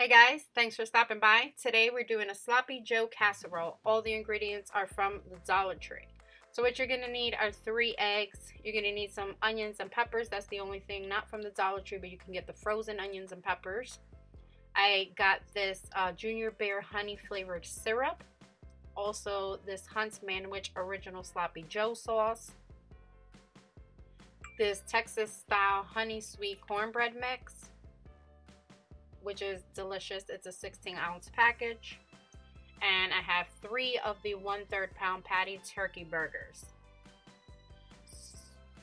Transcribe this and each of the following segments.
Hey guys, thanks for stopping by. Today we're doing a Sloppy Joe casserole. All the ingredients are from the Dollar Tree. So what you're going to need are 3 eggs. You're going to need some onions and peppers. That's the only thing not from the Dollar Tree, but you can get the frozen onions and peppers. I got this Junior Bear honey flavored syrup. Also this Hunt's Manwich original Sloppy Joe sauce. This Texas style honey sweet cornbread mix, which is delicious. It's a 16-ounce package. And I have 3 of the 1/3 pound patty turkey burgers.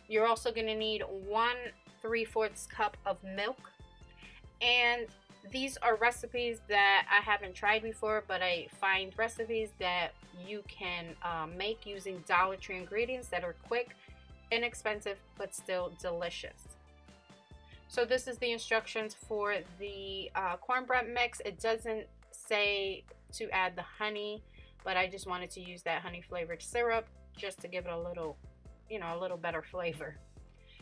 You're also going to need 1 3/4 cup of milk. And these are recipes that I haven't tried before, but I find recipes that you can make using Dollar Tree ingredients that are quick, inexpensive, but still delicious. So this is the instructions for the cornbread mix. It doesn't say to add the honey, but I just wanted to use that honey flavored syrup just to give it a little, a little better flavor.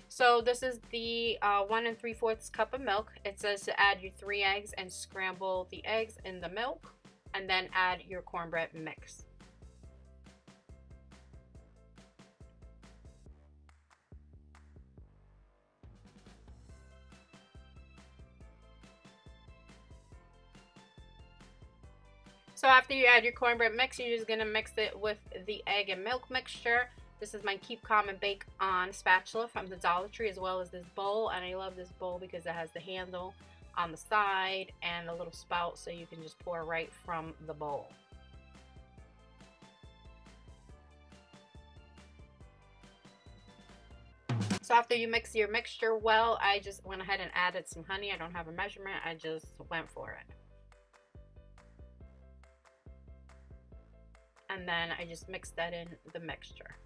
So this is the 1 3/4 cup of milk. It says to add your 3 eggs and scramble the eggs in the milk, and then add your cornbread mix. So after you add your cornbread mix, you're just going to mix it with the egg and milk mixture. This is my Keep Calm and Bake On spatula from the Dollar Tree, as well as this bowl. And I love this bowl because it has the handle on the side and a little spout, so you can just pour right from the bowl. So after you mix your mixture well, I just went ahead and added some honey. I don't have a measurement. I just went for it. And then I just mixed that in the mixture.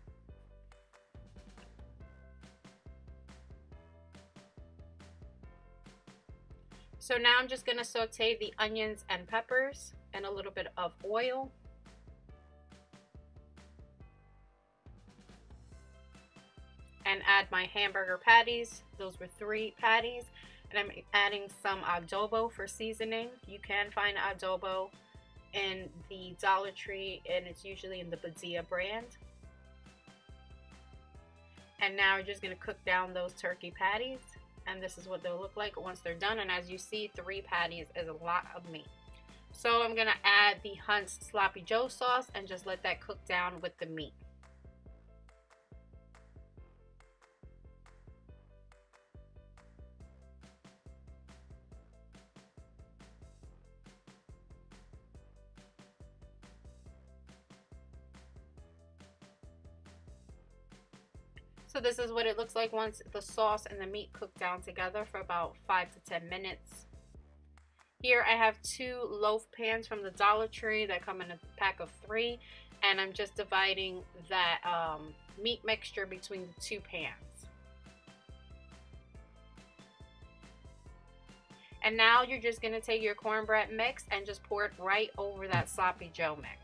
So now I'm just going to saute the onions and peppers in a little bit of oil. And add my hamburger patties. Those were 3 patties. And I'm adding some adobo for seasoning. You can find adobo in the Dollar Tree, and it's usually in the Badia brand. And now we're just going to cook down those turkey patties, and this is what they'll look like once they're done. And as you see, 3 patties is a lot of meat. So I'm going to add the Hunt's Sloppy Joe sauce and just let that cook down with the meat. So this is what it looks like once the sauce and the meat cook down together for about 5 to 10 minutes. Here I have 2 loaf pans from the Dollar Tree that come in a pack of 3, and I'm just dividing that meat mixture between the 2 pans. And now you're just going to take your cornbread mix and just pour it right over that Sloppy Joe mix.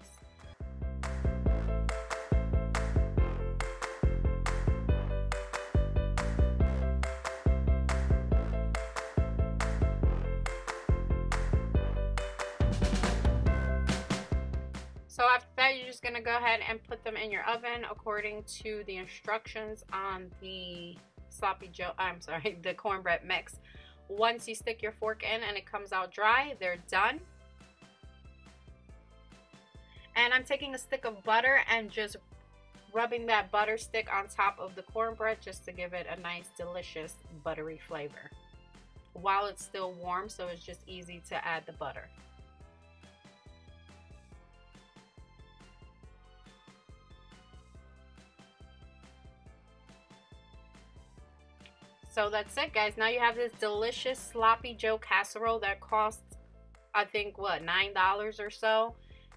So after that, you're just going to go ahead and put them in your oven according to the instructions on the the cornbread mix. Once you stick your fork in and it comes out dry, they're done. And I'm taking a stick of butter and just rubbing that butter stick on top of the cornbread just to give it a nice, delicious, buttery flavor while it's still warm, so it's just easy to add the butter. So that's it, guys. Now you have this delicious Sloppy Joe casserole that costs, I think, what, $9 or so.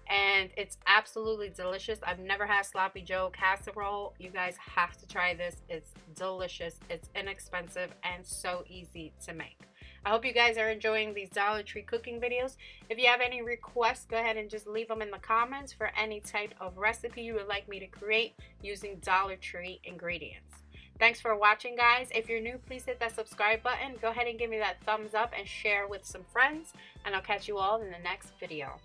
And it's absolutely delicious. I've never had Sloppy Joe casserole. You guys have to try this. It's delicious. It's inexpensive and so easy to make. I hope you guys are enjoying these Dollar Tree cooking videos. If you have any requests, go ahead and just leave them in the comments for any type of recipe you would like me to create using Dollar Tree ingredients. Thanks for watching, guys. If you're new, please hit that subscribe button. Go ahead and give me that thumbs up and share with some friends. And I'll catch you all in the next video.